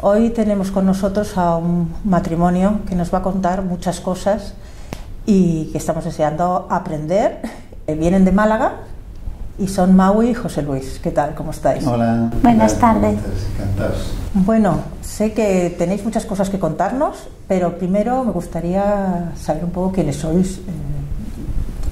Hoy tenemos con nosotros a un matrimonio que nos va a contar muchas cosas y que estamos deseando aprender. Vienen de Málaga y son Maui y José Luis. ¿Qué tal? ¿Cómo estáis? Hola. Buenas tardes. Encantados. Bueno, sé que tenéis muchas cosas que contarnos, pero primero me gustaría saber un poco quiénes sois,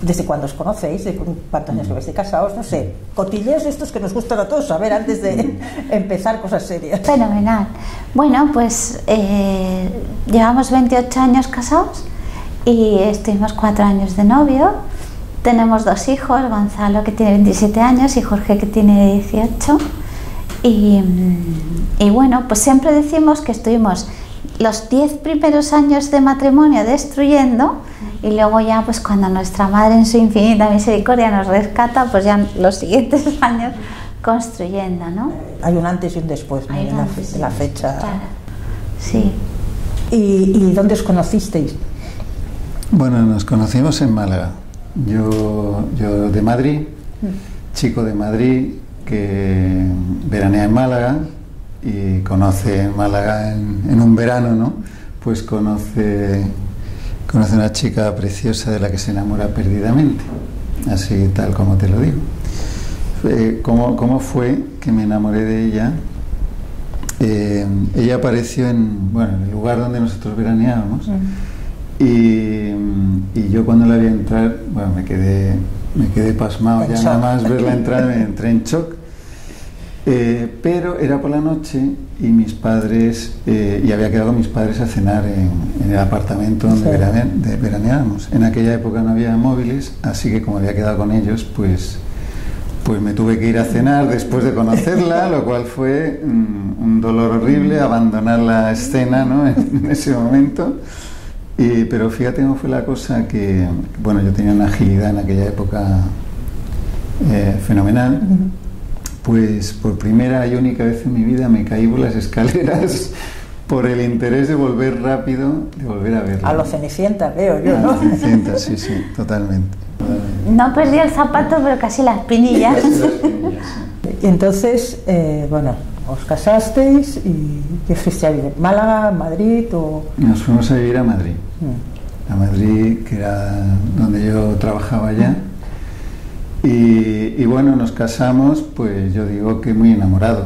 desde cuándo os conocéis, de cuántos años lleváis de casados, no sé, cotilleos estos que nos gustan a todos saber antes de empezar cosas serias. Fenomenal. Bueno, pues llevamos 28 años casados y estuvimos 4 años de novio. Tenemos 2 hijos, Gonzalo que tiene 27 años y Jorge que tiene 18. Y bueno, pues siempre decimos que estuvimos los 10 primeros años de matrimonio destruyendo y luego ya pues cuando nuestra madre en su infinita misericordia nos rescata, pues ya los siguientes años construyendo, ¿no? Hay un antes y un después, ¿no? De la fecha. Claro. Sí. ¿Y dónde os conocisteis? Bueno, nos conocimos en Málaga. Yo de Madrid, chico de Madrid que veranea en Málaga y conoce en Málaga en un verano, ¿no? Pues conoce una chica preciosa de la que se enamora perdidamente, así tal como te lo digo. ¿Cómo fue que me enamoré de ella? Ella apareció en el lugar donde nosotros veraneábamos. Y yo cuando la vi entrar, bueno, me quedé pasmado, ya nada más verla entrar me entré en shock. Pero era por la noche y mis padres, y había quedado con mis padres a cenar en el apartamento donde veraneábamos. En aquella época no había móviles, así que como había quedado con ellos, pues me tuve que ir a cenar después de conocerla, lo cual fue un dolor horrible, abandonar la escena, ¿no? en ese momento. Pero fíjate cómo fue la cosa que, bueno, yo tenía una agilidad en aquella época fenomenal. Pues por primera y única vez en mi vida me caí por las escaleras por el interés de volver rápido, de volver a verla. A lo Cenicienta, veo yo, ¿no? A lo Cenicienta, sí, totalmente. No perdí el zapato, pero casi las pinillas. Y entonces, bueno, os casasteis y ¿qué fuiste a vivir? ¿Málaga, Madrid o...? Nos fuimos a vivir a Madrid. A Madrid, que era donde yo trabajaba ya. Y bueno, nos casamos, pues yo digo que muy enamorado.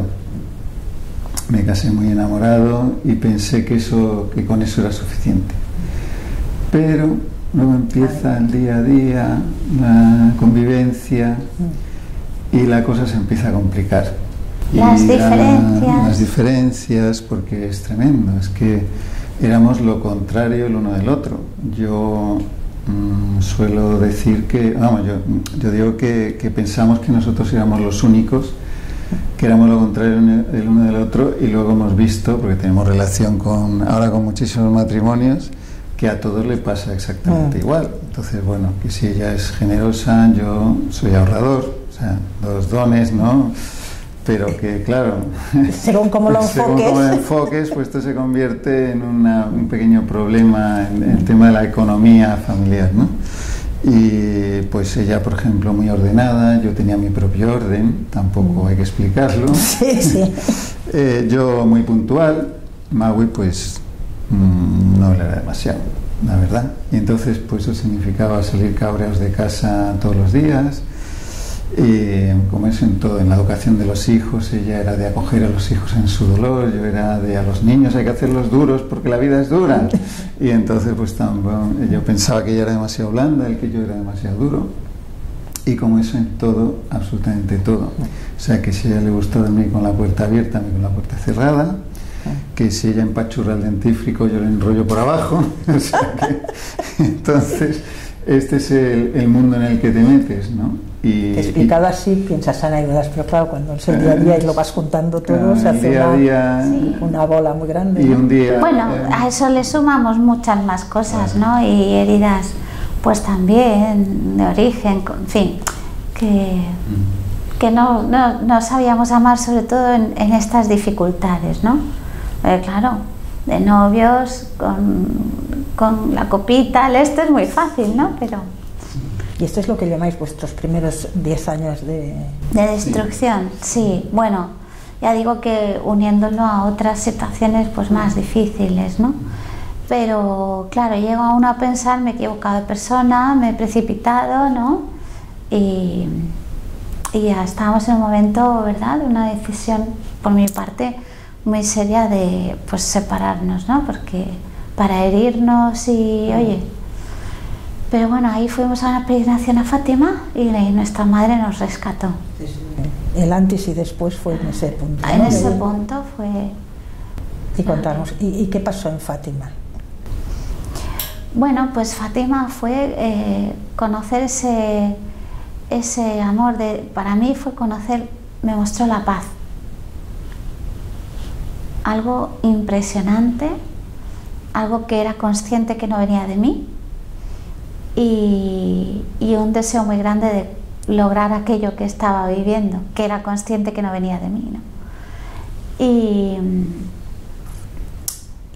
Me casé muy enamorado y pensé que con eso era suficiente. Pero luego empieza el día a día, la convivencia y la cosa se empieza a complicar. Las diferencias, porque es tremendo, es que éramos lo contrario el uno del otro. Yo suelo decir que, vamos, yo digo que pensamos que nosotros éramos los únicos, que éramos lo contrario el uno del otro, y luego hemos visto, porque tenemos relación ahora con muchísimos matrimonios, que a todos le pasa exactamente igual. Entonces, bueno, que si ella es generosa, yo soy ahorrador, o sea, 2 dones, ¿no? Pero que, claro, según cómo lo enfoques, pues esto se convierte en un pequeño problema en el tema de la economía familiar, ¿no? Y pues ella, por ejemplo, muy ordenada, yo tenía mi propio orden, tampoco hay que explicarlo. Sí. Yo muy puntual, Maui pues no le era demasiado, la verdad. Y entonces pues eso significaba salir cabreados de casa todos los días. Como eso en todo, en la educación de los hijos, ella era de acoger a los hijos en su dolor, yo era de a los niños hay que hacerlos duros porque la vida es dura, y entonces pues yo pensaba que ella era demasiado blanda, que yo era demasiado duro, y como eso en todo, absolutamente todo. O sea, que si a ella le gusta dormir con la puerta abierta, a mí con la puerta cerrada, que si ella empachurra el dentífrico, yo le enrollo por abajo. O sea que, entonces este es el mundo en el que te metes, ¿no? Explicado así, piensas anécdotas, pero claro, cuando es el día a día y lo vas juntando todo, se hace una bola muy grande. Y un día, bueno, a eso le sumamos muchas más cosas, ¿no? Y heridas, pues también, de origen, en fin, que no sabíamos amar, sobre todo en estas dificultades, ¿no? Claro, de novios, con la copita, esto es muy fácil, ¿no? Pero... ¿Y esto es lo que llamáis vuestros primeros 10 años de destrucción? Sí, bueno, ya digo que uniéndolo a otras situaciones pues más difíciles, ¿no? Pero claro, llego a uno a pensar, me he equivocado de persona, me he precipitado, ¿no? Y ya estábamos en un momento, ¿verdad?, de una decisión por mi parte muy seria de pues separarnos, ¿no? Porque para herirnos y, oye... Pero bueno, ahí fuimos a una peregrinación a Fátima y nuestra madre nos rescató. El antes y después fue en ese punto, ¿no? En ese punto fue... Y contarnos, ¿y qué pasó en Fátima? Bueno, pues Fátima fue conocer ese amor, para mí fue conocer, me mostró la paz. Algo impresionante, algo que era consciente que no venía de mí. Y un deseo muy grande de lograr aquello que estaba viviendo, que era consciente que no venía de mí, ¿no?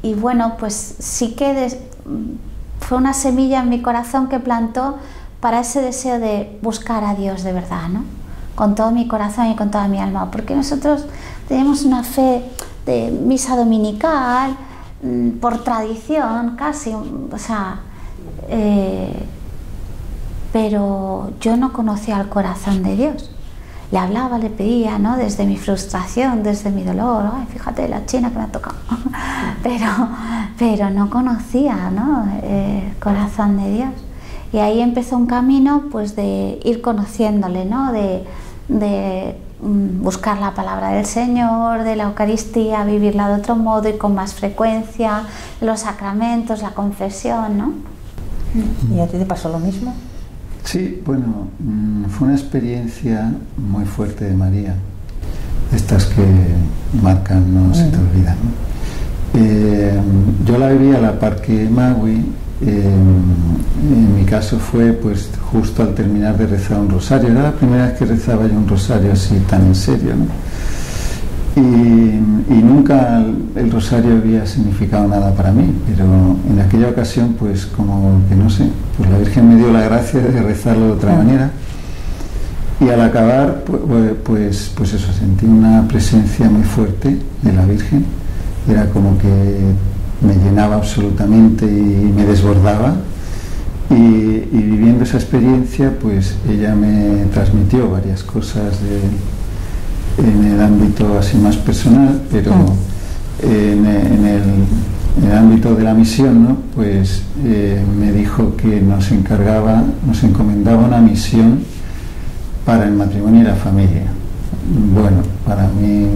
Y bueno, pues sí que fue una semilla en mi corazón que plantó para ese deseo de buscar a Dios de verdad, ¿no? Con todo mi corazón y con toda mi alma, porque nosotros tenemos una fe de misa dominical, por tradición casi, o sea... pero yo no conocía el corazón de Dios. Le hablaba, le pedía, ¿no? Desde mi frustración, desde mi dolor. Ay, fíjate la china que me ha tocado. pero no conocía, ¿no?, el corazón de Dios. Y ahí empezó un camino, pues, de ir conociéndole, ¿no? De buscar la palabra del Señor, de la Eucaristía, vivirla de otro modo y con más frecuencia, los sacramentos, la confesión, ¿no? ¿Y a ti te pasó lo mismo? Sí, bueno, fue una experiencia muy fuerte de María, estas que marcan, no se te olvidan, ¿no? Yo la viví a la par que Magui. En mi caso fue pues justo al terminar de rezar un rosario. Era la primera vez que rezaba yo un rosario así tan en serio, ¿no? Y nunca el rosario había significado nada para mí, pero en aquella ocasión pues como que no sé, pues la Virgen me dio la gracia de rezarlo de otra manera, y al acabar pues eso, sentí una presencia muy fuerte de la Virgen. Era como que me llenaba absolutamente y me desbordaba, y viviendo esa experiencia pues ella me transmitió varias cosas en el ámbito así más personal, pero en el ámbito de la misión, ¿no? Pues me dijo que nos encomendaba una misión para el matrimonio y la familia. Bueno, para mí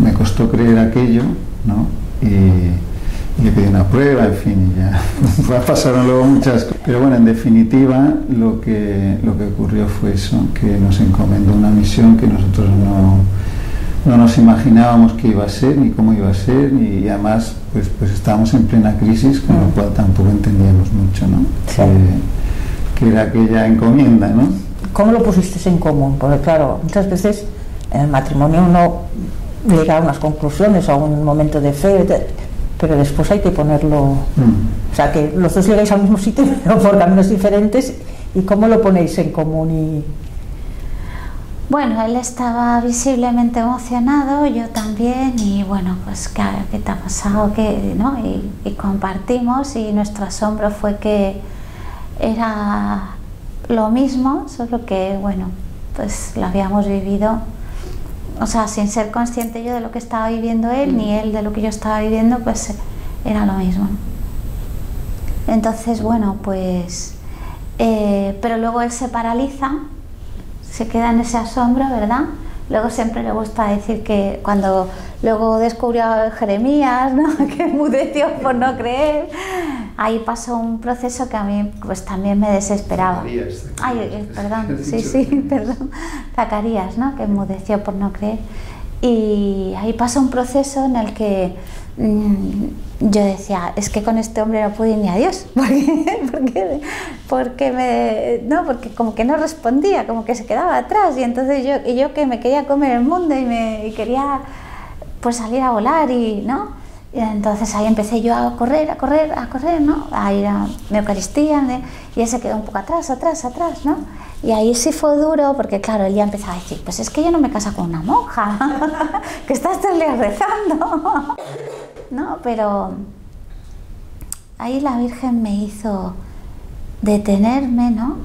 me costó creer aquello, ¿no? Y le pedí una prueba, en fin, y ya pasaron luego muchas cosas. Pero bueno, en definitiva, lo que ocurrió fue eso, que nos encomendó una misión que nosotros no nos imaginábamos que iba a ser, ni cómo iba a ser, y además pues estábamos en plena crisis, con lo cual tampoco entendíamos mucho, ¿no? Sí. Que era aquella encomienda, ¿no? ¿Cómo lo pusisteis en común? Porque claro, muchas veces en el matrimonio uno llega a unas conclusiones, a un momento de fe, pero después hay que ponerlo, o sea, que los dos llegáis al mismo sitio, pero por caminos diferentes. ¿Y cómo lo ponéis en común? Bueno, él estaba visiblemente emocionado, yo también, y bueno, pues ¿qué te ha pasado? ¿No? Y compartimos, y nuestro asombro fue que era lo mismo, solo que bueno, pues lo habíamos vivido, o sea, sin ser consciente yo de lo que estaba viviendo él, ni él de lo que yo estaba viviendo, pues era lo mismo. Entonces, bueno, pues pero luego él se paraliza, se queda en ese asombro, ¿verdad? Luego siempre le gusta decir que cuando luego descubrió a Jeremías, ¿no? Que enmudeció por no creer, ahí pasó un proceso que a mí pues también me desesperaba. Perdón, Zacarías, ¿no? Que enmudeció por no creer. Y ahí pasó un proceso en el que yo decía, es que con este hombre no puedo ir ni a Dios, porque como que no respondía, como que se quedaba atrás, y entonces yo que me quería comer el mundo y quería pues salir a volar, y ¿no? Y entonces ahí empecé yo a correr, ¿no? A ir a mi Eucaristía, y él se quedó un poco atrás, ¿no? Y ahí sí fue duro, porque claro, él ya empezaba a decir, pues es que yo no me caso con una monja, que estás todo el día rezando, ¿no? Pero ahí la Virgen me hizo detenerme, ¿no?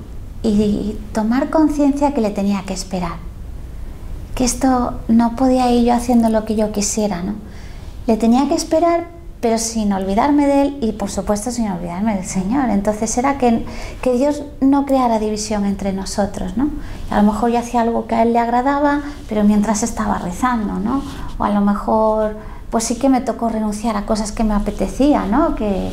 Y tomar conciencia que le tenía que esperar, que esto no podía ir yo haciendo lo que yo quisiera, ¿no? Le tenía que esperar, pero sin olvidarme de él y por supuesto sin olvidarme del Señor. Entonces era que Dios no creara división entre nosotros, ¿no? A lo mejor yo hacía algo que a él le agradaba, pero mientras estaba rezando, ¿no? O a lo mejor pues sí que me tocó renunciar a cosas que me apetecía, ¿no? Que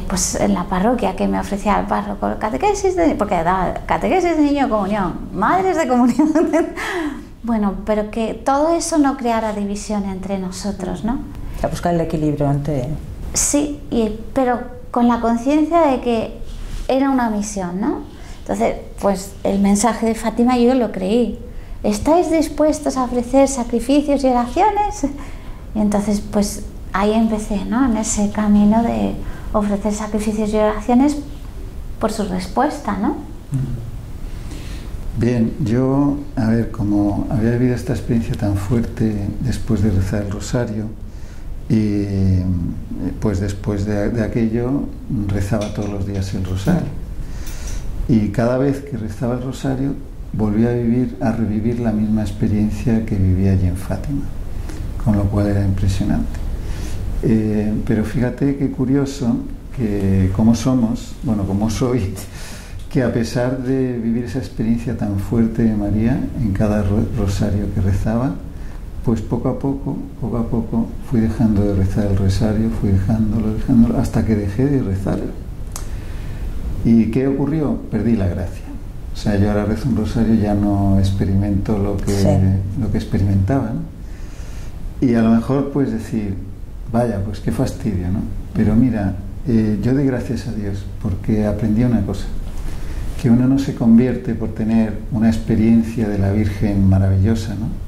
pues en la parroquia que me ofrecía el párroco, catequesis porque daba catequesis de niño de comunión, madres de comunión. Bueno, pero que todo eso no creara división entre nosotros, ¿no? A buscar el equilibrio entre... Sí, pero con la conciencia de que era una misión, ¿no? Entonces, pues el mensaje de Fátima yo lo creí. ¿Estáis dispuestos a ofrecer sacrificios y oraciones? Y entonces, pues ahí empecé, ¿no? En ese camino de ofrecer sacrificios y oraciones por su respuesta, ¿no? Bien, yo, a ver, como había vivido esta experiencia tan fuerte después de rezar el rosario, y pues después de aquello rezaba todos los días el rosario. Y cada vez que rezaba el rosario volvía a revivir la misma experiencia que vivía allí en Fátima, con lo cual era impresionante. Pero fíjate qué curioso que como somos, bueno, como soy, que a pesar de vivir esa experiencia tan fuerte de María en cada rosario que rezaba, pues poco a poco fui dejando de rezar el rosario, fui dejándolo, hasta que dejé de rezarlo. ¿Y qué ocurrió? Perdí la gracia. O sea, yo ahora rezo un rosario, ya no experimento lo que experimentaba, ¿no? Y a lo mejor pues decir, vaya, pues qué fastidio, ¿no? Pero mira, yo doy gracias a Dios porque aprendí una cosa, que uno no se convierte por tener una experiencia de la Virgen maravillosa, ¿no?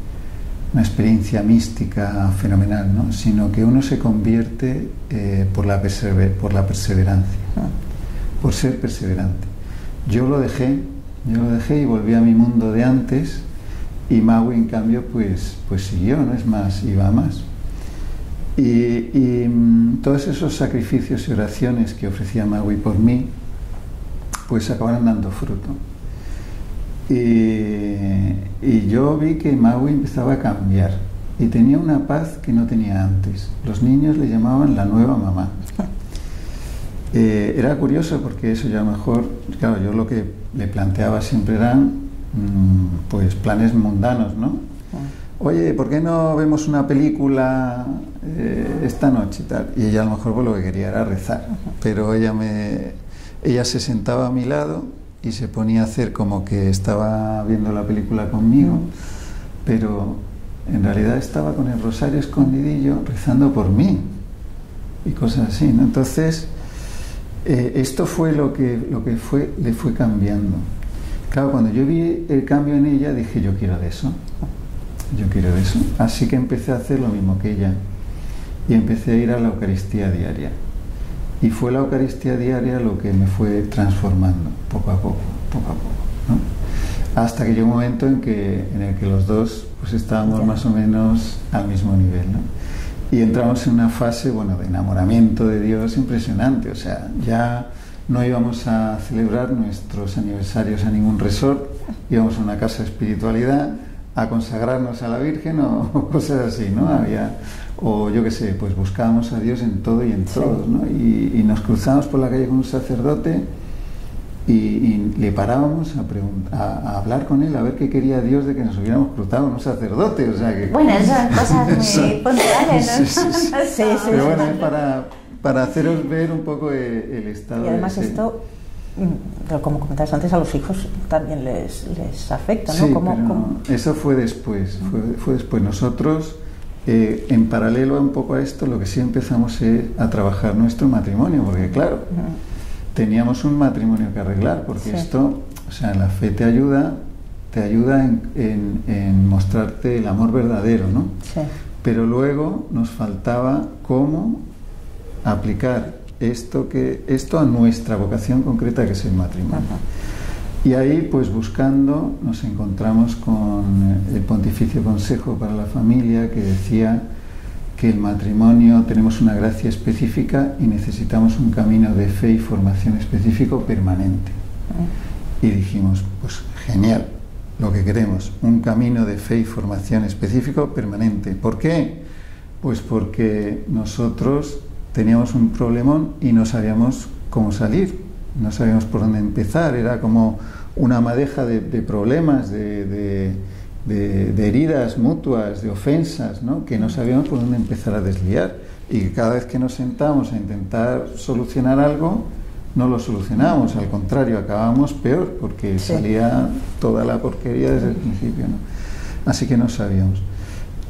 Una experiencia mística fenomenal, ¿no? Sino que uno se convierte por la perseverancia, por ser perseverante. Yo lo dejé y volví a mi mundo de antes, y Magui en cambio pues siguió, ¿no? Es más, iba más. Y todos esos sacrificios y oraciones que ofrecía Magui por mí pues acabaron dando fruto. Y yo vi que Magui empezaba a cambiar y tenía una paz que no tenía antes. Los niños le llamaban la nueva mamá. Era curioso porque eso ya mejor, claro, yo lo que le planteaba siempre eran pues planes mundanos, ¿no? Oye, ¿por qué no vemos una película esta noche y tal? Y ella a lo mejor pues, lo que quería era rezar, pero ella se sentaba a mi lado y se ponía a hacer como que estaba viendo la película conmigo, pero en realidad estaba con el rosario escondidillo rezando por mí y cosas así, ¿no? Entonces esto fue lo que le fue cambiando. Claro, cuando yo vi el cambio en ella dije, yo quiero de eso, así que empecé a hacer lo mismo que ella y empecé a ir a la Eucaristía diaria. Y fue la Eucaristía diaria lo que me fue transformando poco a poco, ¿no? Hasta que llegó un momento en el que los dos pues estábamos más o menos al mismo nivel, ¿no? Y entramos en una fase, bueno, de enamoramiento de Dios impresionante. O sea, ya no íbamos a celebrar nuestros aniversarios a ningún resort, íbamos a una casa de espiritualidad a consagrarnos a la Virgen o cosas así, ¿no? O yo qué sé, pues buscábamos a Dios en todo y en todos, ¿no? Y nos cruzamos por la calle con un sacerdote y le parábamos a hablar con él, a ver qué quería Dios de que nos hubiéramos cruzado con un sacerdote, o sea que... Bueno, esas cosas muy puntuales, ¿no? Sí. Pero bueno, para haceros ver un poco el estado. Y además esto, como comentabas antes, a los hijos también les afecta, ¿no? Sí, eso fue después, fue después. Nosotros... en paralelo un poco a esto, lo que sí empezamos es a trabajar nuestro matrimonio, porque claro, teníamos un matrimonio que arreglar, porque esto, o sea, la fe te ayuda en mostrarte el amor verdadero, ¿no? Sí. pero luego nos faltaba cómo aplicar esto a nuestra vocación concreta, que es el matrimonio. Y ahí, pues buscando, nos encontramos con el Pontificio Consejo para la Familia, que decía que el matrimonio tenemos una gracia específica y necesitamos un camino de fe y formación específico permanente. Y dijimos, pues genial, lo que queremos, un camino de fe y formación específico permanente. ¿Por qué? Pues porque nosotros teníamos un problemón y no sabíamos cómo salir, no sabíamos por dónde empezar, era como una madeja de problemas, de heridas mutuas, de ofensas, ¿no? Que no sabíamos por dónde empezar a desliar, y que cada vez que nos sentamos a intentar solucionar algo, no lo solucionábamos, al contrario, acabábamos peor, porque salía toda la porquería desde el principio, ¿no? Así que no sabíamos.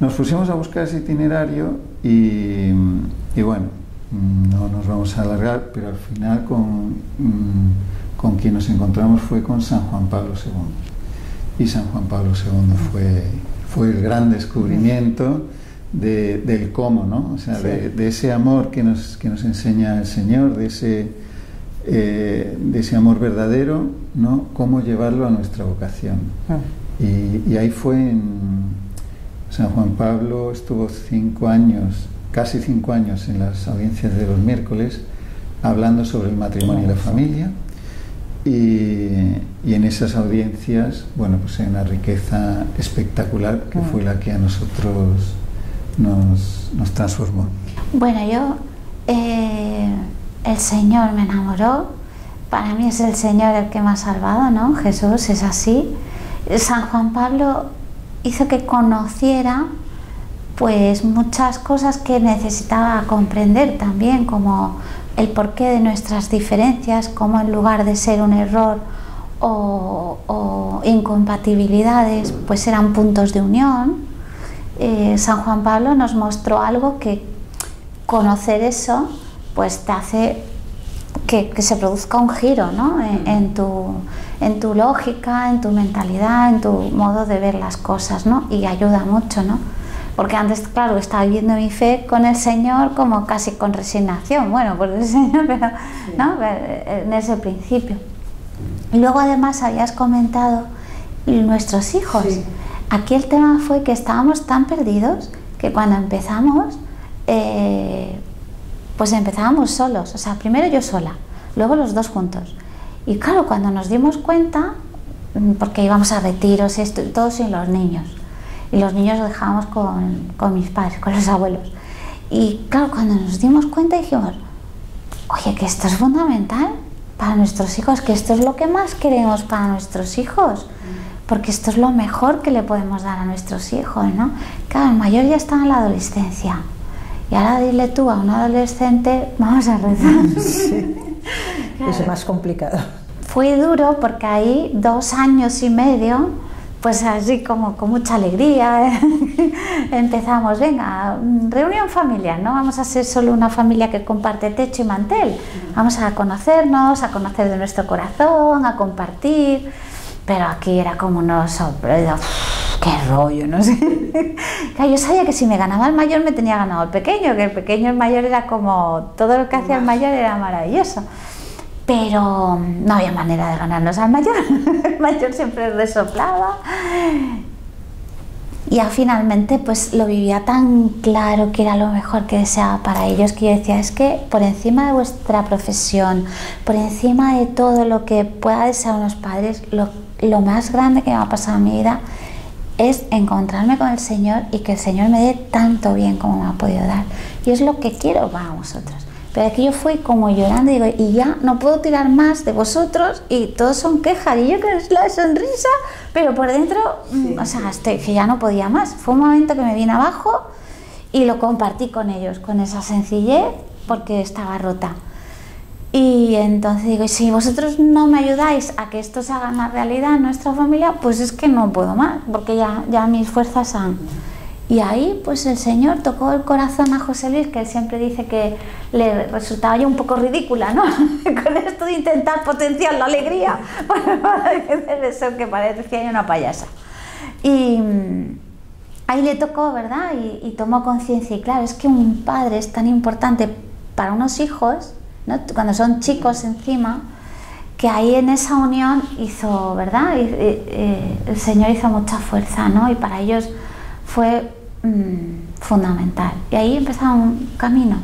Nos pusimos a buscar ese itinerario y bueno, no nos vamos a alargar, pero al final con quien nos encontramos fue con San Juan Pablo II. Y San Juan Pablo II fue el gran descubrimiento del cómo, ¿no? O sea, de ese amor que nos enseña el Señor, de ese amor verdadero, ¿no? Cómo llevarlo a nuestra vocación. Y ahí fue San Juan Pablo estuvo 5 años, casi 5 años en las audiencias de los miércoles, hablando sobre el matrimonio y la familia. Y en esas audiencias, bueno, pues hay una riqueza espectacular que fue la que a nosotros nos transformó. Bueno, el Señor me enamoró. Para mí es el Señor el que me ha salvado, ¿no? Jesús es así. San Juan Pablo hizo que conociera pues muchas cosas que necesitaba comprender también, como el porqué de nuestras diferencias, como en lugar de ser un error o incompatibilidades, pues eran puntos de unión. San Juan Pablo nos mostró algo que conocer eso pues te hace que se produzca un giro, ¿no? en tu lógica, en tu mentalidad, en tu modo de ver las cosas, ¿no? Y ayuda mucho, ¿no? Porque antes, claro, estaba viviendo mi fe con el Señor como casi con resignación, bueno, por el Señor, pero ¿no? En ese principio. Y luego además habías comentado nuestros hijos. Sí. Aquí el tema fue que estábamos tan perdidos que cuando empezamos, pues empezábamos solos. O sea, primero yo sola, luego los dos juntos. Y claro, cuando nos dimos cuenta, porque íbamos a retiros, todos sin los niños. Y los niños los dejábamos con mis padres, con los abuelos. Y claro, cuando nos dimos cuenta dijimos, oye, que esto es fundamental para nuestros hijos, que esto es lo que más queremos para nuestros hijos, porque esto es lo mejor que le podemos dar a nuestros hijos, ¿no? Claro, el mayor ya está en la adolescencia. Y ahora dile tú a un adolescente, vamos a rezar. Sí. Claro. Es más complicado. Fue duro porque ahí 2 años y medio, pues así como con mucha alegría, empezamos, venga, reunión familiar, no vamos a ser solo una familia que comparte techo y mantel, vamos a conocernos, a conocer de nuestro corazón, a compartir, pero aquí era como una sorpresa, qué rollo, no sé. Claro, yo sabía que si me ganaba el mayor me tenía ganado el pequeño, que el pequeño el mayor era como, todo lo que hacía el mayor era maravilloso. Pero no había manera de ganarnos al mayor, el mayor siempre resoplaba. Y ya finalmente pues lo vivía tan claro que era lo mejor que deseaba para ellos, que yo decía, es que por encima de vuestra profesión, por encima de todo lo que pueda desear unos padres, lo más grande que me va a pasar en mi vida es encontrarme con el Señor y que el Señor me dé tanto bien como me ha podido dar. Y es lo que quiero para vosotros. Pero aquí yo fui como llorando y digo, y ya no puedo tirar más de vosotros y todos son quejas y yo que es la sonrisa, pero por dentro, sí, o sea, que ya no podía más. Fue un momento que me vine abajo y lo compartí con ellos, con esa sencillez, porque estaba rota. Y entonces digo, si vosotros no me ayudáis a que esto se haga una realidad en nuestra familia, pues es que no puedo más, porque ya mis fuerzas han... Y ahí pues el Señor tocó el corazón a José Luis, que él siempre dice que le resultaba yo un poco ridícula, ¿no? Con esto de intentar potenciar la alegría, para decir eso, que parecía yo una payasa. Y ahí le tocó, ¿verdad? Y tomó conciencia. Y claro, es que un padre es tan importante para unos hijos, ¿no? Cuando son chicos encima, que ahí en esa unión hizo, ¿verdad? El Señor hizo mucha fuerza, ¿no? Y para ellos fue fundamental. Y ahí empezaba un camino.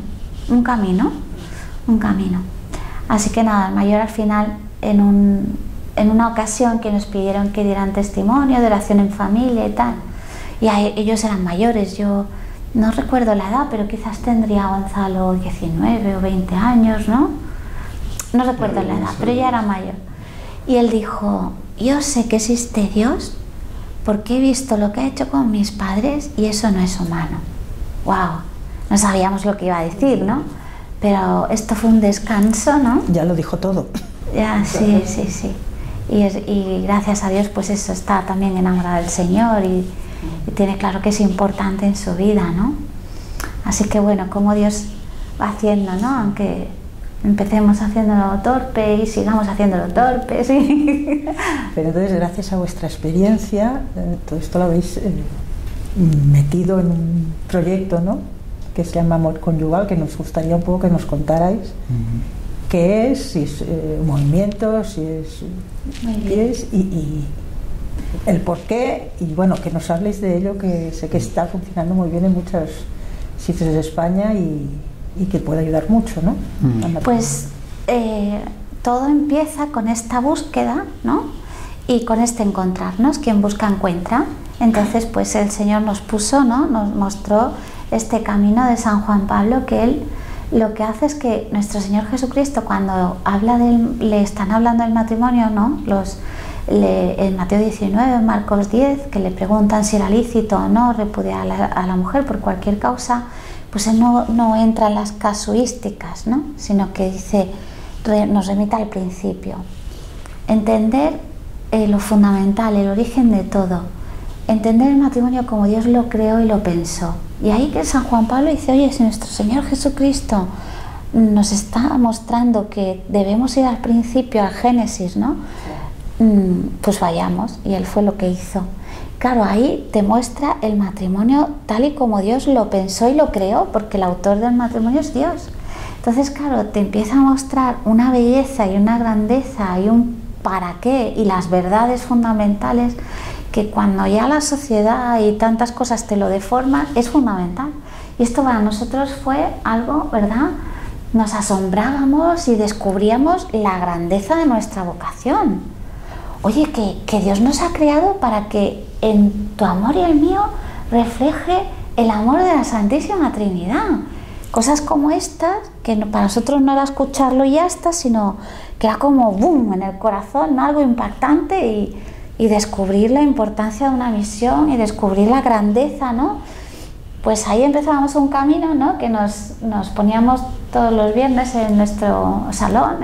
Así que nada, el mayor al final, en una ocasión que nos pidieron que dieran testimonio de oración en familia y tal, y ellos eran mayores, yo no recuerdo la edad, pero quizás tendría Gonzalo 19 o 20 años, ¿no? No recuerdo la edad, pero ya era mayor. Y él dijo, yo sé que existe Dios porque he visto lo que ha hecho con mis padres y eso no es humano. ¡Wow! No sabíamos lo que iba a decir, ¿no? Pero esto fue un descanso, ¿no? Ya lo dijo todo. Ya, sí. Y gracias a Dios, pues eso, está también enamorado del Señor y tiene claro que es importante en su vida, ¿no? Así que bueno, como Dios va haciendo, ¿no? Aunque empecemos haciéndolo torpe y sigamos haciéndolo torpe, sí. Pero entonces, gracias a vuestra experiencia, todo esto lo habéis metido en un proyecto, ¿no? Que se llama Amor Conyugal, que nos gustaría un poco que nos contarais qué es, si es movimiento, si es y el por qué, y bueno, que nos habléis de ello, que sé que está funcionando muy bien en muchos sitios de España y que puede ayudar mucho, ¿no? Pues todo empieza con esta búsqueda, ¿no? Y con este encontrarnos, quien busca encuentra. Entonces pues el Señor nos puso, ¿no? Nos mostró este camino de San Juan Pablo, que él lo que hace es que nuestro Señor Jesucristo, cuando habla le están hablando del matrimonio, ¿no? En Mateo 19, en Marcos 10, que le preguntan si era lícito o no repudiar a la mujer por cualquier causa, pues él no entra en las casuísticas, ¿no? Sino que dice, nos remite al principio. Entender lo fundamental, el origen de todo. Entender el matrimonio como Dios lo creó y lo pensó. Y ahí que San Juan Pablo dice, oye, si nuestro Señor Jesucristo nos está mostrando que debemos ir al principio, al Génesis, ¿no? Pues vayamos, y él fue lo que hizo. Claro, ahí te muestra el matrimonio tal y como Dios lo pensó y lo creó, porque el autor del matrimonio es Dios. Entonces, claro, te empieza a mostrar una belleza y una grandeza y un para qué y las verdades fundamentales que cuando ya la sociedad y tantas cosas te lo deforman, es fundamental. Y esto para nosotros fue algo, ¿verdad? Nos asombrábamos y descubríamos la grandeza de nuestra vocación. Oye, que Dios nos ha creado para que en tu amor y el mío refleje el amor de la Santísima Trinidad. Cosas como estas, que para nosotros no era escucharlo y ya está, sino que era como boom en el corazón, ¿no? Algo impactante y descubrir la importancia de una misión y descubrir la grandeza, ¿no? Pues ahí empezábamos un camino, ¿no? Que nos poníamos todos los viernes en nuestro salón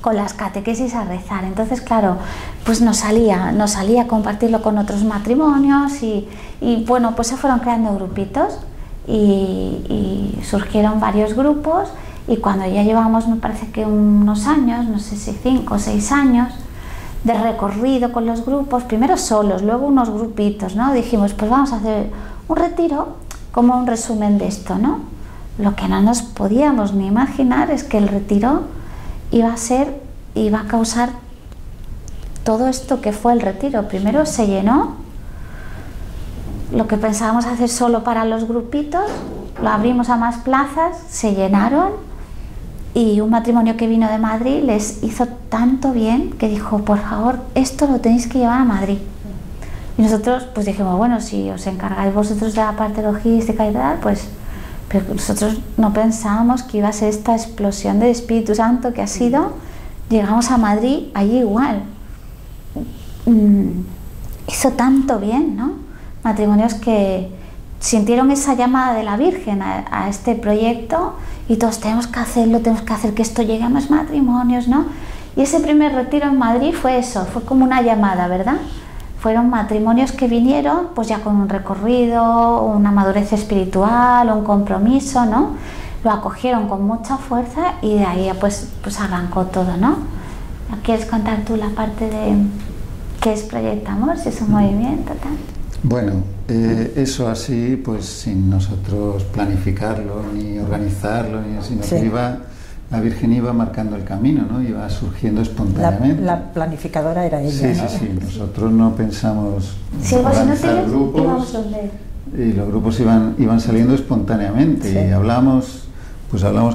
con las catequesis a rezar. Entonces, claro, pues nos salía a compartirlo con otros matrimonios y bueno, pues se fueron creando grupitos y surgieron varios grupos, y cuando ya llevamos, me parece que unos años, no sé si 5 o 6 años, de recorrido con los grupos, primero solos, luego unos grupitos, ¿no? Dijimos, pues vamos a hacer un retiro como un resumen de esto, ¿no? Lo que no nos podíamos ni imaginar es que el retiro iba a causar todo esto que fue el retiro. Primero se llenó, lo que pensábamos hacer solo para los grupitos, lo abrimos a más plazas, se llenaron. Y un matrimonio que vino de Madrid les hizo tanto bien que dijo, por favor, esto lo tenéis que llevar a Madrid. Y nosotros pues dijimos, bueno, si os encargáis vosotros de la parte logística y tal, pues, pero nosotros no pensábamos que iba a ser esta explosión del Espíritu Santo que ha sido. Llegamos a Madrid, allí igual. Hizo tanto bien, ¿no? Matrimonios que sintieron esa llamada de la Virgen a este proyecto, y todos tenemos que hacerlo, tenemos que hacer que esto llegue a más matrimonios, ¿no? Y ese primer retiro en Madrid fue eso, fue como una llamada, ¿verdad? Fueron matrimonios que vinieron pues ya con un recorrido, una madurez espiritual, un compromiso, ¿no? Lo acogieron con mucha fuerza y de ahí pues arrancó todo, ¿no? ¿Quieres contar tú la parte de qué es Proyecto Amor, si es un movimiento, tal? Bueno, eso así, pues sin nosotros planificarlo, ni organizarlo, sino que la Virgen iba marcando el camino, ¿no? Iba surgiendo espontáneamente. La planificadora era ella, sí, ¿no? Sí, nosotros no pensamos organizar grupos, y los grupos iban saliendo espontáneamente, y hablamos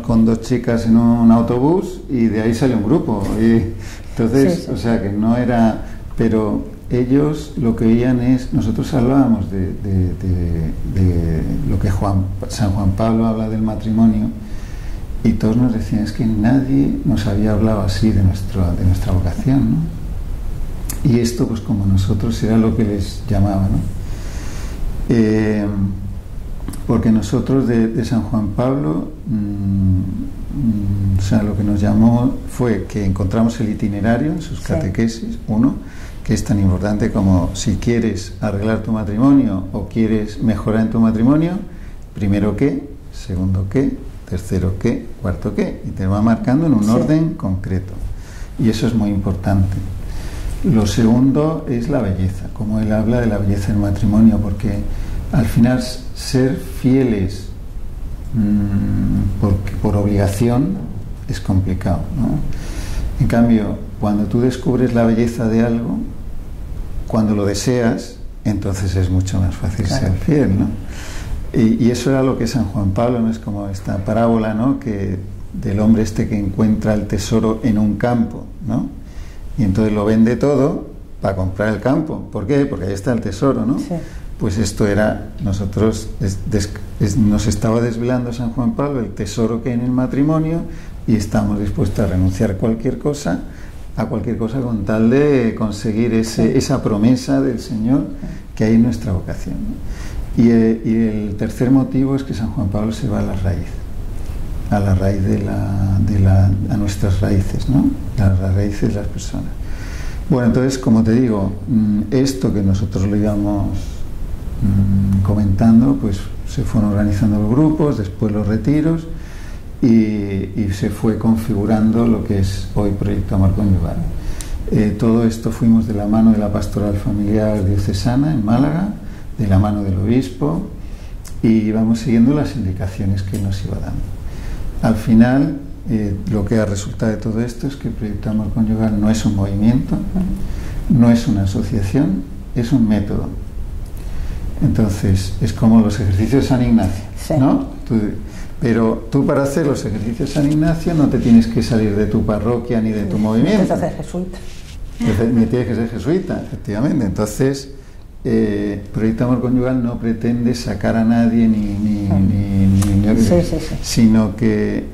con 2 chicas en un autobús y de ahí sale un grupo, y entonces, o sea que no era, pero ellos lo que veían es, nosotros hablábamos de lo que San Juan Pablo habla del matrimonio, y todos nos decían, es que nadie nos había hablado así de nuestra vocación, ¿no? Y esto, pues como nosotros, era lo que les llamaba, ¿no? Porque nosotros de San Juan Pablo, o sea, lo que nos llamó fue que encontramos el itinerario en sus catequesis, uno, que es tan importante como si quieres arreglar tu matrimonio o quieres mejorar en tu matrimonio, primero qué, segundo qué, tercero qué, cuarto qué, y te va marcando en un orden concreto, y eso es muy importante. Lo segundo es la belleza, como él habla de la belleza del matrimonio, porque al final ser fieles por obligación es complicado, ¿no? En cambio, cuando tú descubres la belleza de algo, cuando lo deseas, entonces es mucho más fácil ser fiel, ¿no? Y eso era lo que San Juan Pablo, ¿no? Es como esta parábola, ¿no? Que del hombre que encuentra el tesoro en un campo, ¿no? Y entonces lo vende todo para comprar el campo. ¿Por qué? Porque ahí está el tesoro, ¿no? Sí. Pues esto era, nosotros nos estaba desvelando San Juan Pablo el tesoro que hay en el matrimonio, y estamos dispuestos a renunciar a cualquier cosa con tal de conseguir esa promesa del Señor que hay en nuestra vocación, ¿no? Y el tercer motivo es que San Juan Pablo se va a la raíz a nuestras raíces, ¿no? A las raíces de las personas. Bueno, entonces, como te digo, esto que nosotros lo íbamos comentando, pues se fueron organizando los grupos, después los retiros, y se fue configurando lo que es hoy Proyecto Amor Conyugal. Todo esto fuimos de la mano de la Pastoral Familiar Diocesana en Málaga, de la mano del obispo, y íbamos siguiendo las indicaciones que él nos iba dando. Al final, lo que ha resultado de todo esto es que el Proyecto Amor Conyugal no es un movimiento, no es una asociación, es un método. Entonces, es como los ejercicios de San Ignacio, ¿no? Pero tú, para hacer los ejercicios de San Ignacio, no te tienes que salir de tu parroquia ni de tu movimiento. Tienes que ser jesuita. Ni tienes que ser jesuita, efectivamente. Entonces, Proyecto Amor Conyugal no pretende sacar a nadie sino que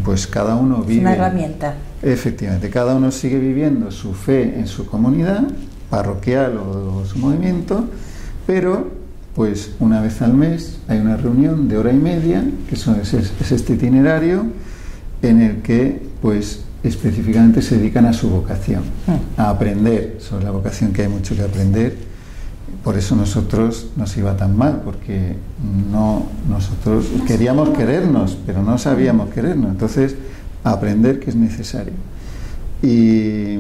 pues cada uno vive. Es una herramienta. Efectivamente, cada uno sigue viviendo su fe en su comunidad parroquial o su movimiento, pero pues una vez al mes hay una reunión de 1h30, que es este itinerario, en el que pues específicamente se dedican a su vocación, a aprender sobre la vocación, que hay mucho que aprender. Por eso nosotros nos iba tan mal, porque nosotros queríamos querernos, pero no sabíamos querernos. Entonces, aprender que es necesario. Y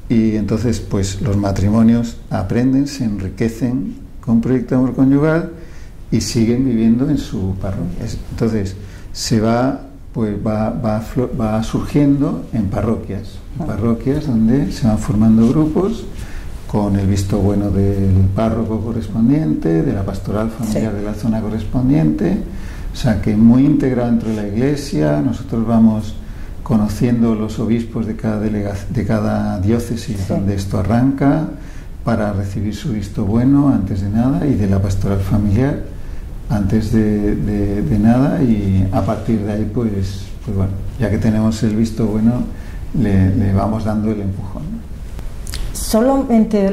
entonces, pues los matrimonios aprenden, se enriquecen con Proyecto Amor Conyugal y siguen viviendo en su parroquia. Entonces, va surgiendo en parroquias donde se van formando grupos con el visto bueno del párroco correspondiente, de la pastoral familiar de la zona correspondiente, o sea que muy integrado dentro de la Iglesia. Nosotros vamos conociendo los obispos de cada diócesis donde esto arranca, para recibir su visto bueno antes de nada, y de la pastoral familiar antes de nada, y a partir de ahí pues bueno, ya que tenemos el visto bueno, le vamos dando el empujón, ¿no? ¿Solamente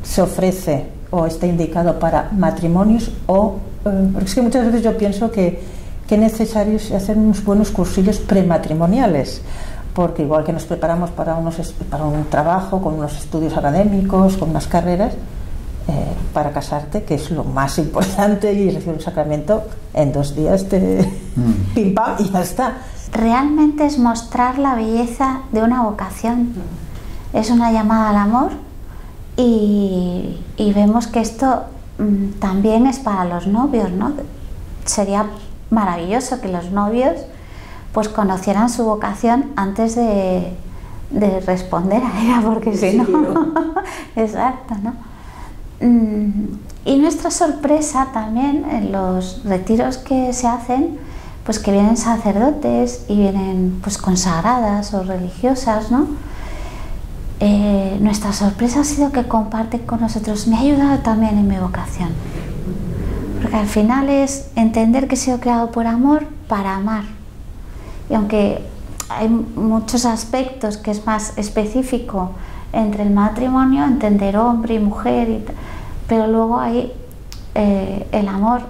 se ofrece o está indicado para matrimonios porque es que muchas veces yo pienso que es necesario hacer unos buenos cursillos prematrimoniales, porque igual que nos preparamos para un trabajo, con unos estudios académicos, con unas carreras, para casarte, que es lo más importante, y recibir un sacramento en 2 días pim pam y ya está. Realmente es mostrar la belleza de una vocación. Es una llamada al amor, y vemos que esto también es para los novios, ¿no? Sería maravilloso que los novios pues conocieran su vocación antes de responder a ella, porque si no... Exacto, ¿no? Y nuestra sorpresa también en los retiros que se hacen, pues que vienen sacerdotes y vienen pues consagradas o religiosas, ¿no? Nuestra sorpresa ha sido que comparten con nosotros, me ha ayudado también en mi vocación, porque al final es entender que he sido creado por amor para amar, y aunque hay muchos aspectos que es más específico entre el matrimonio, entender hombre y mujer, pero luego hay el amor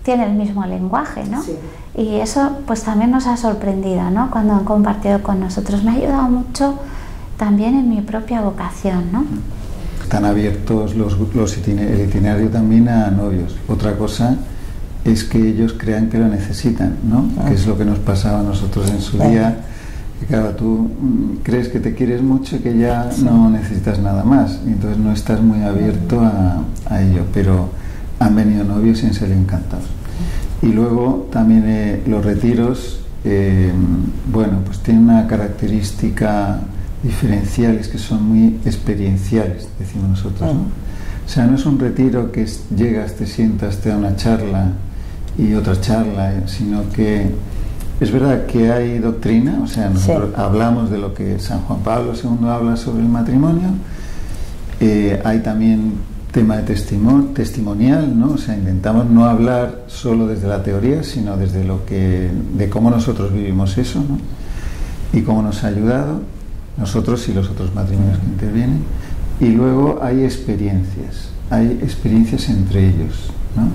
tiene el mismo lenguaje, ¿no? Sí. Y eso pues también nos ha sorprendido, ¿no? Cuando han compartido con nosotros, me ha ayudado mucho también en mi propia vocación, ¿no? Están abiertos el itinerario también a novios. Otra cosa es que ellos crean que lo necesitan, ¿no? Que es lo que nos pasaba a nosotros en su día, que claro, tú crees que te quieres mucho y que ya no necesitas nada más, y entonces no estás muy abierto a ello, pero han venido novios y han salido encantados. Y luego también los retiros, bueno, pues tienen una característica diferencial, es que son muy experienciales, decimos nosotros, ¿no? O sea, no es un retiro que llegas, te sientas, te da una charla y otra charla, sino que es verdad que hay doctrina, o sea, nosotros hablamos de lo que San Juan Pablo II habla sobre el matrimonio, hay también tema de testimonial, ¿no? O sea, intentamos no hablar solo desde la teoría, sino desde de cómo nosotros vivimos eso, ¿no? Y cómo nos ha ayudado, nosotros y los otros matrimonios que intervienen. Y luego hay experiencias entre ellos, ¿no?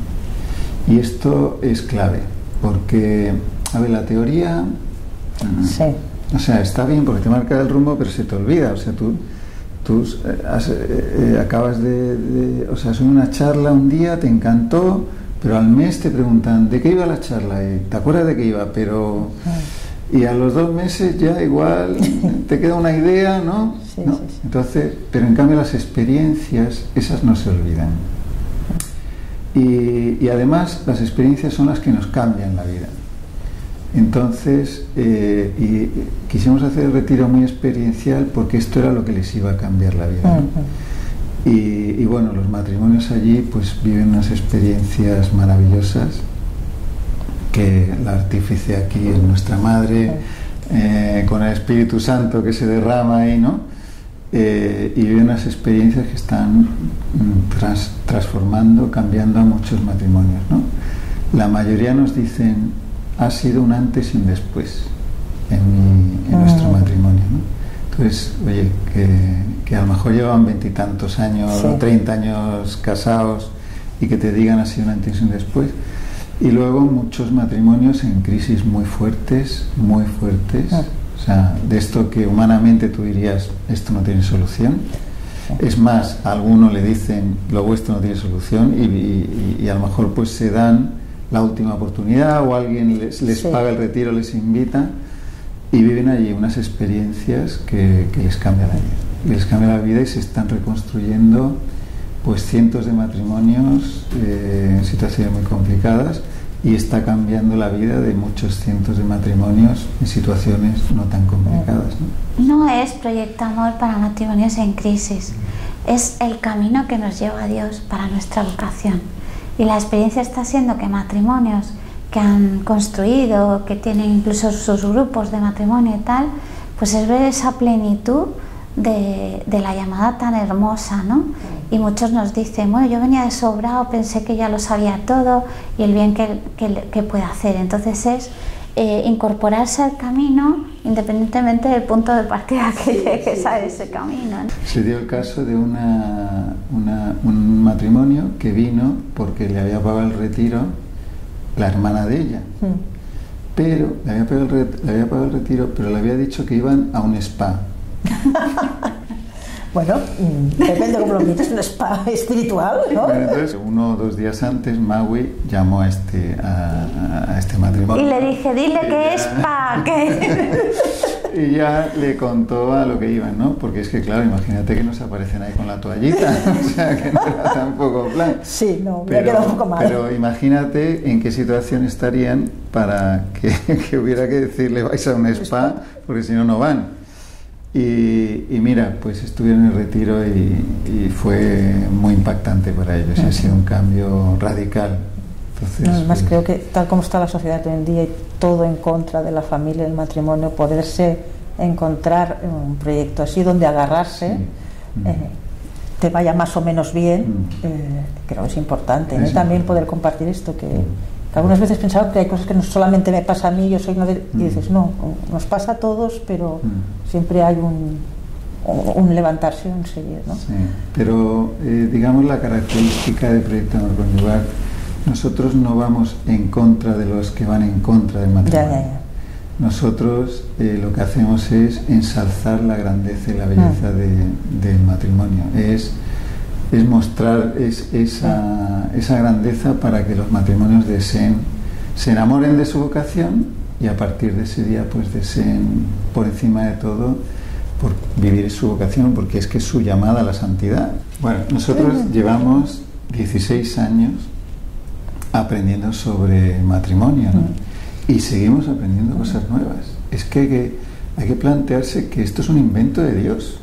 Y esto es clave, porque, a ver, la teoría, o sea, está bien porque te marca el rumbo, pero se te olvida, o sea, tú acabas o sea, has oído una charla un día, te encantó, pero al mes te preguntan, ¿de qué iba la charla? ¿Te acuerdas de qué iba? Pero... Y a los 2 meses ya igual te queda una idea, ¿no? ¿No? Entonces, pero en cambio las experiencias, esas no se olvidan. Y además las experiencias son las que nos cambian la vida. Entonces, y quisimos hacer el retiro muy experiencial porque esto era lo que les iba a cambiar la vida, ¿no? Y bueno, los matrimonios allí pues viven unas experiencias maravillosas, que la artífice aquí es nuestra madre, con el Espíritu Santo que se derrama ahí, ¿no? Y viven unas experiencias que están transformando, cambiando a muchos matrimonios, ¿no? La mayoría nos dicen, ha sido un antes y un después en nuestro matrimonio, ¿no? Entonces, oye, que a lo mejor llevan 20 y tantos años o 30 años casados y que te digan ha sido un antes y un después. Y luego muchos matrimonios en crisis muy fuertes, o sea, de esto que humanamente tú dirías, esto no tiene solución. Es más, a alguno le dicen, lo vuestro no tiene solución, y a lo mejor pues se dan la última oportunidad, o alguien les paga el retiro, les invita, y viven allí unas experiencias que les cambian la vida. Les cambia la vida y se están reconstruyendo pues cientos de matrimonios en situaciones muy complicadas, y está cambiando la vida de muchos cientos de matrimonios en situaciones no tan complicadas, ¿no? No es Proyecto Amor para matrimonios en crisis, es el camino que nos lleva a Dios para nuestra vocación. Y la experiencia está siendo que matrimonios que han construido, que tienen incluso sus grupos de matrimonio y tal, pues es ver esa plenitud de la llamada tan hermosa, ¿no? Y muchos nos dicen, bueno, yo venía de sobrado, pensé que ya lo sabía todo y el bien que puede hacer. Entonces es incorporarse al camino independientemente del punto de partida que llegues a ese camino, ¿no? Se dio el caso de un matrimonio que vino porque le había pagado el retiro la hermana de ella, pero le había pagado el retiro, pero le había dicho que iban a un spa. Bueno, depende de cómo lo mientes, un spa espiritual, ¿no? Bueno, entonces, 1 o 2 días antes, Maui llamó a este matrimonio. Y le dije, dile que es spa, que... y ya le contó a lo que iban, ¿no? Porque es que, claro, imagínate que no se aparecen ahí con la toallita, o sea, que no era tampoco plan. Sí, no, me ha quedado un poco mal. Pero imagínate en qué situación estarían para que hubiera que decirle vais a un spa, porque si no, no van. Y mira, pues estuvieron en el retiro y fue muy impactante para ellos, y ha sido un cambio radical. Entonces, no, además creo que tal como está la sociedad hoy en día y todo en contra de la familia y el matrimonio, poderse encontrar en un proyecto así donde agarrarse, te vaya más o menos bien, creo que es importante, ¿no? Y también poder compartir esto, que algunas veces pensaba que hay cosas que no solamente me pasa a mí, yo soy una y dices, no, nos pasa a todos, pero siempre hay un levantarse y un seguir, ¿no? Sí, pero digamos la característica del proyecto Amor Conyugal, nosotros no vamos en contra de los que van en contra del matrimonio. Ya. Nosotros lo que hacemos es ensalzar la grandeza y la belleza del matrimonio. Es mostrar esa grandeza para que los matrimonios se enamoren de su vocación y a partir de ese día pues deseen por encima de todo por vivir su vocación, porque es que es su llamada a la santidad. Bueno, nosotros llevamos 16 años aprendiendo sobre matrimonio, ¿no? Y seguimos aprendiendo cosas nuevas. Es que hay que plantearse que esto es un invento de Dios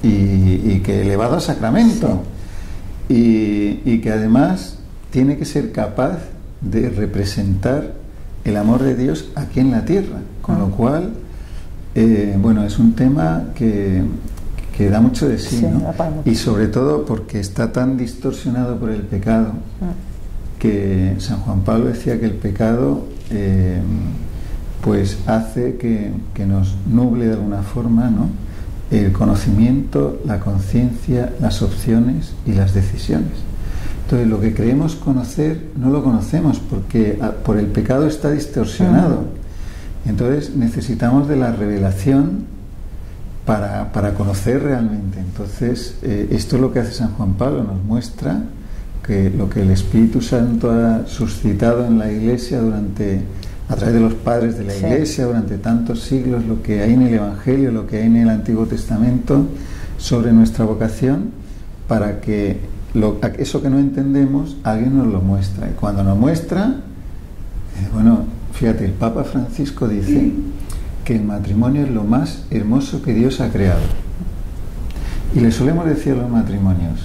y que elevado a sacramento, y que además tiene que ser capaz de representar el amor de Dios aquí en la tierra, con lo cual bueno, es un tema que da mucho de sí, ¿no? Y sobre todo porque está tan distorsionado por el pecado, que San Juan Pablo decía que el pecado pues hace que nos nuble de alguna forma, ¿no?, el conocimiento, la conciencia, las opciones y las decisiones. Entonces lo que creemos conocer no lo conocemos porque por el pecado está distorsionado. Entonces necesitamos de la revelación para conocer realmente. Entonces esto es lo que hace San Juan Pablo, nos muestra que lo que el Espíritu Santo ha suscitado en la Iglesia a través de los padres de la Iglesia durante tantos siglos, lo que hay en el Evangelio, lo que hay en el Antiguo Testamento sobre nuestra vocación, para que eso que no entendemos alguien nos lo muestra. Y cuando nos muestra, bueno, fíjate, el Papa Francisco dice que el matrimonio es lo más hermoso que Dios ha creado. Y le solemos decir a los matrimonios: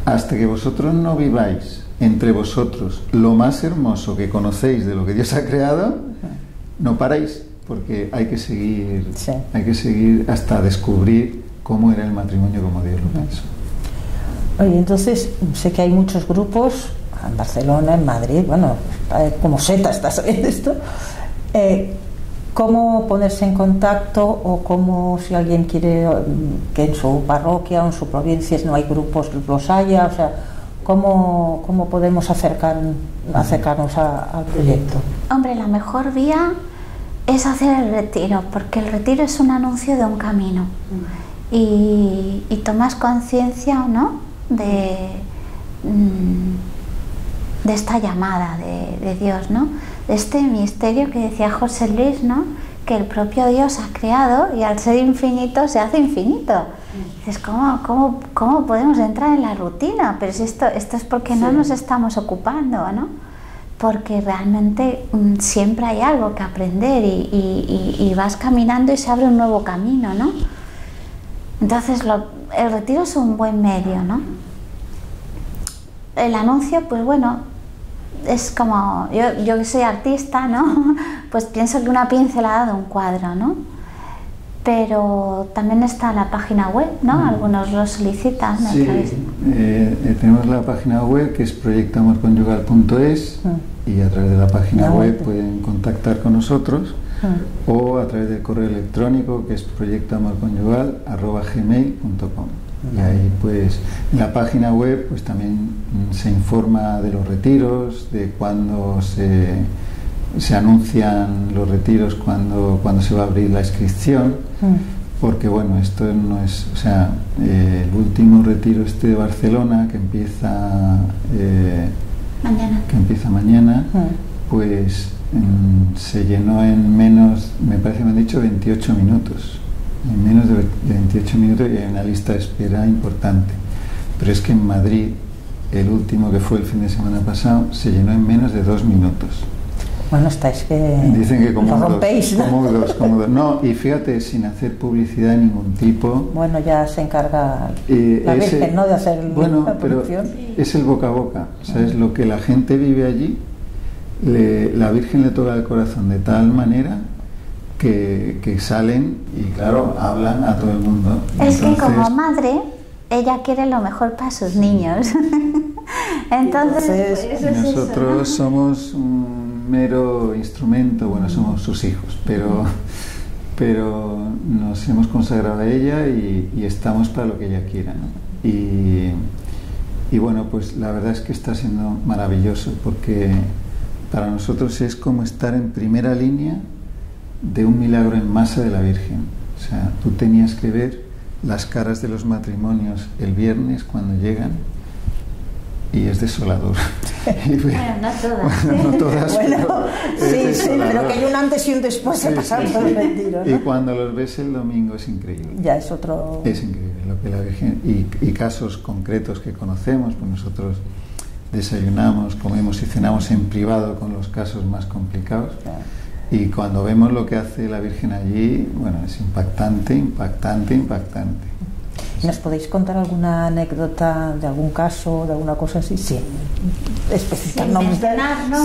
hasta que vosotros no viváis entre vosotros lo más hermoso que conocéis de lo que Dios ha creado, no paráis, porque hay que seguir hasta descubrir cómo era el matrimonio como Dios lo pensó. Oye, entonces sé que hay muchos grupos en Barcelona, en Madrid, bueno, como seta está sabiendo esto. ¿Cómo ponerse en contacto, o cómo, si alguien quiere que en su parroquia o en su provincia no hay grupos, los haya? O sea, ¿cómo podemos acercarnos al proyecto? Hombre, la mejor vía es hacer el retiro, porque el retiro es un anuncio de un camino. Y tomas conciencia, ¿no?, de esta llamada de Dios, ¿no?, de este misterio que decía José Luis, ¿no?, que el propio Dios ha creado y al ser infinito se hace infinito. Dices, ¿cómo podemos entrar en la rutina? Pero si esto es porque no nos estamos ocupando, ¿no? Porque realmente siempre hay algo que aprender y vas caminando y se abre un nuevo camino, ¿no? Entonces el retiro es un buen medio, ¿no? El anuncio, pues bueno, es como, yo que soy artista, ¿no?, pues pienso que una pincelada de un cuadro, ¿no? Pero también está la página web, ¿no? Algunos lo solicitan. Sí, tenemos la página web, que es proyectoamorconyugal.es, y a través de la página web pueden contactar con nosotros, o a través del correo electrónico, que es proyectoamorconyugal@gmail.com. Y ahí, pues, en la página web, pues también se informa de los retiros, de cuándo se anuncian los retiros, cuándo se va a abrir la inscripción, porque bueno, esto no es, o sea, el último retiro de Barcelona, que empieza mañana, pues se llenó en menos, me parece que me han dicho 28 minutos. En menos de 28 minutos, y hay una lista de espera importante. Pero es que en Madrid, el último, que fue el fin de semana pasado, se llenó en menos de 2 minutos. Bueno, estáis que... Dicen que como rompéis, ¿no? Como dos. No, y fíjate, sin hacer publicidad de ningún tipo. Bueno, ya se encarga la Virgen, ¿no?, de hacer la producción. Pero es el boca a boca, ¿sabes? Lo que la gente vive allí, la Virgen le toca el corazón de tal manera que salen y, claro, hablan a todo el mundo. Es que como madre, ella quiere lo mejor para sus niños. Entonces pues, nosotros ¿no? somos un mero instrumento, bueno, somos sus hijos, pero nos hemos consagrado a ella y estamos para lo que ella quiera, ¿no? Y bueno, pues la verdad es que está siendo maravilloso, porque para nosotros es como estar en primera línea de un milagro en masa de la Virgen. O sea, tú tenías que ver las caras de los matrimonios el viernes cuando llegan, y es desolador. Bueno, no todas. Bueno, no todas, bueno, sí, pero que hay un antes y un después de pasar por el retiro, ¿no? Y cuando los ves el domingo es increíble. Ya es otro... Es increíble lo que la Virgen... Y casos concretos que conocemos, pues nosotros desayunamos, comemos y cenamos en privado con los casos más complicados. Claro. Y cuando vemos lo que hace la Virgen allí, bueno, es impactante, impactante, impactante. ¿Nos podéis contar alguna anécdota de algún caso, de alguna cosa así? Sí, especificar nombres,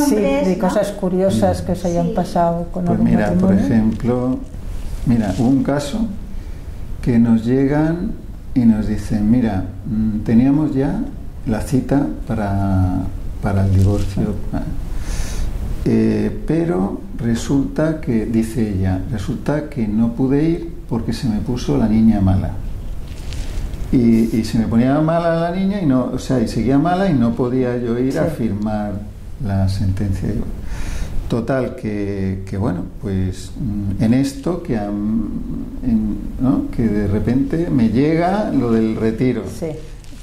sí, de ¿no? cosas curiosas que os hayan pasado con pues algún mira, matrimonio. por ejemplo, hubo un caso que nos llegan y nos dicen, mira, teníamos ya la cita para el divorcio, pero resulta que, dice ella, resulta que no pude ir porque se me puso la niña mala. Y se me ponía mala la niña y seguía mala y no podía yo ir a firmar la sentencia. Total, que bueno, pues en esto ¿no? Que de repente me llega lo del retiro. Sí.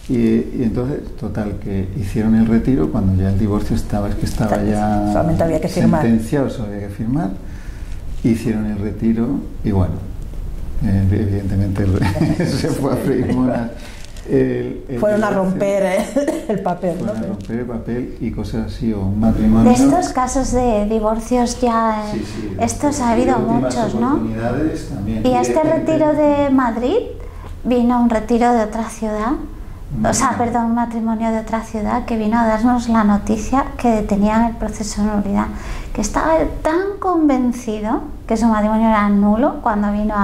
Y entonces, total, que hicieron el retiro cuando ya el divorcio estaba ya solamente había que firmar. Sentenciado, solo había que firmar. Hicieron el retiro y bueno, evidentemente se fue a firmar. Fueron a romper el papel. Fueron a romper el papel y cosas así, o un matrimonio. De estos casos de divorcios ya, estos ha habido muchos, ¿no? También. Y a este retiro de Madrid vino un retiro de otra ciudad. Un matrimonio de otra ciudad que vino a darnos la noticia que detenían el proceso de nulidad, que estaba tan convencido que su matrimonio era nulo cuando vino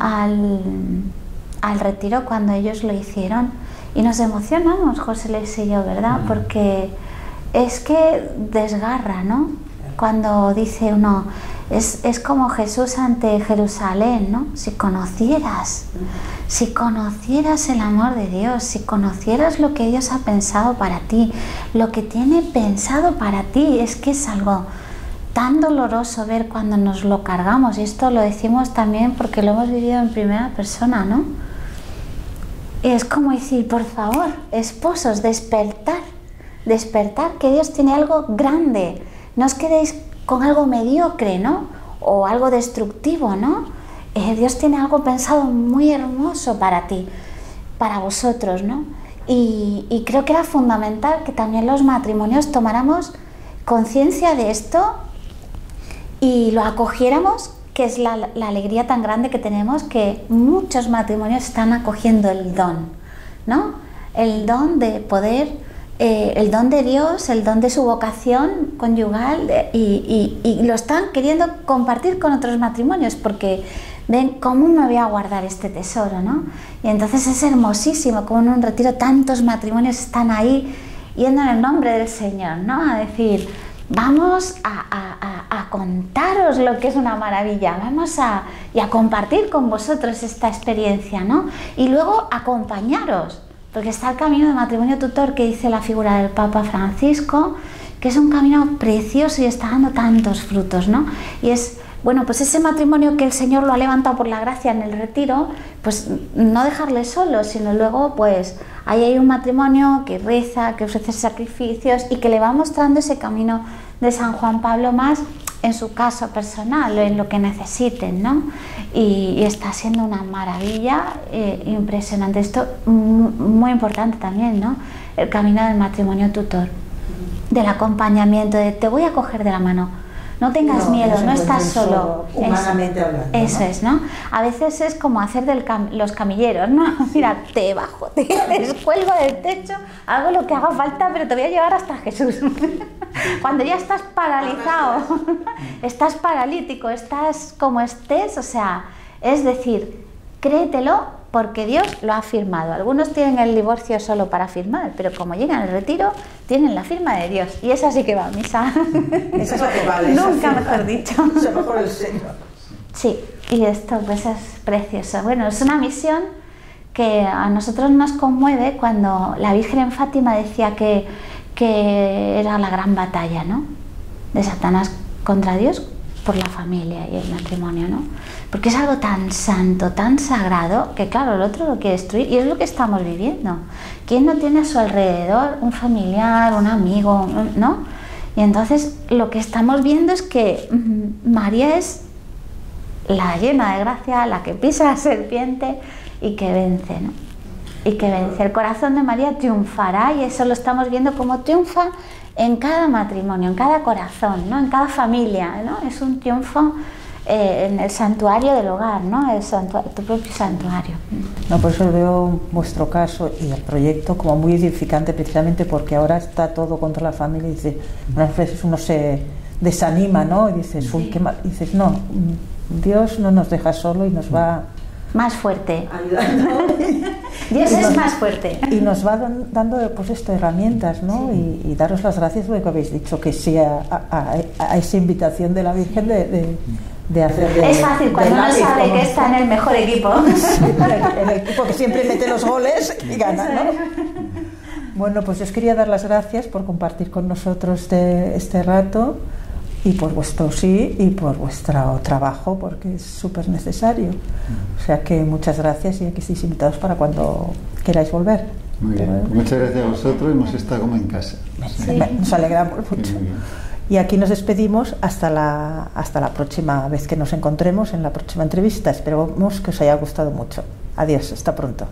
al retiro, cuando ellos lo hicieron, y nos emocionamos, José Luis y yo, ¿verdad? Porque es que desgarra, ¿no? Cuando dice uno, es como Jesús ante Jerusalén, ¿no? Si conocieras el amor de Dios, si conocieras lo que Dios ha pensado para ti, lo que tiene pensado para ti, es que es algo tan doloroso ver cuando nos lo cargamos, y esto lo decimos también porque lo hemos vivido en primera persona, ¿no? Y es como decir, por favor, esposos, despertar, que Dios tiene algo grande. No os quedéis con algo mediocre, ¿no? O algo destructivo, ¿no? Dios tiene algo pensado muy hermoso para ti, para vosotros, ¿no? Y creo que era fundamental que también los matrimonios tomáramos conciencia de esto y lo acogiéramos, que es la alegría tan grande que tenemos, que muchos matrimonios están acogiendo el don, ¿no? El don de poder... el don de Dios, el don de su vocación conyugal, y lo están queriendo compartir con otros matrimonios porque ven cómo me voy a guardar este tesoro, ¿no? Y entonces es hermosísimo como en un retiro tantos matrimonios están ahí yendo en el nombre del Señor, ¿no? A decir, vamos a contaros lo que es una maravilla, vamos a compartir con vosotros esta experiencia, ¿no? Y luego acompañaros. Porque está el camino de matrimonio tutor que dice la figura del Papa Francisco, que es un camino precioso y está dando tantos frutos, ¿no? Y es, bueno, pues ese matrimonio que el Señor lo ha levantado por la gracia en el retiro, pues no dejarle solo, sino luego, pues, ahí hay un matrimonio que reza, que ofrece sacrificios y que le va mostrando ese camino de San Juan Pablo más en su caso personal, en lo que necesiten, ¿no? Y está siendo una maravilla impresionante. Esto muy importante también, ¿no? El camino del matrimonio tutor, del acompañamiento, de te voy a coger de la mano. No tengas miedo, no estás solo. Humanamente hablando. Eso es, ¿no? A veces es como hacer los camilleros, ¿no? Mira, te bajo, te descuelgo del techo, hago lo que haga falta, pero te voy a llevar hasta Jesús. Cuando ya estás paralizado, estás paralítico, estás como estés, o sea, es decir, créetelo porque Dios lo ha firmado. Algunos tienen el divorcio solo para firmar, pero como llegan al retiro, tienen la firma de Dios. Y esa sí que va a misa. Esa es la que vale. Nunca mejor dicho. Se mejor el Señor. Sí, y esto pues es precioso. Bueno, es una misión que a nosotros nos conmueve cuando la Virgen en Fátima decía que era la gran batalla, ¿no? De Satanás contra Dios por la familia y el matrimonio, ¿no? Porque es algo tan santo, tan sagrado, que claro, el otro lo quiere destruir y es lo que estamos viviendo. ¿Quién no tiene a su alrededor un familiar, un amigo, ¿no? Y entonces lo que estamos viendo es que María es la llena de gracia, la que pisa la serpiente y que vence, ¿no? Y que vence. El corazón de María triunfará y eso lo estamos viendo como triunfa en cada matrimonio, en cada corazón, ¿no? En cada familia, ¿no? Es un triunfo en el santuario del hogar, ¿no? Tu propio santuario. No, por eso veo vuestro caso y el proyecto como muy edificante, precisamente porque ahora está todo contra la familia y dice, unas veces uno se desanima, ¿no? Y dices, uy, qué mal. Y dices, no, Dios no nos deja solo y nos va más fuerte. ayudando. Dios es más fuerte. Y nos va dando pues esto, herramientas, ¿no? Sí. Y daros las gracias por lo que habéis dicho, que sí a esa invitación de la Virgen de hacer... Es fácil cuando uno sabe que está en el mejor equipo. Sí, el equipo que siempre mete los goles y gana, ¿no? Bueno, pues yo os quería dar las gracias por compartir con nosotros este rato y por vuestro sí y por vuestro trabajo, porque es súper necesario. O sea que muchas gracias y aquí estáis invitados para cuando queráis volver. Muy bien, muchas gracias a vosotros, hemos estado como en casa. Sí. Nos alegramos mucho. Y aquí nos despedimos hasta la próxima vez que nos encontremos en la próxima entrevista. Esperamos que os haya gustado mucho. Adiós, hasta pronto.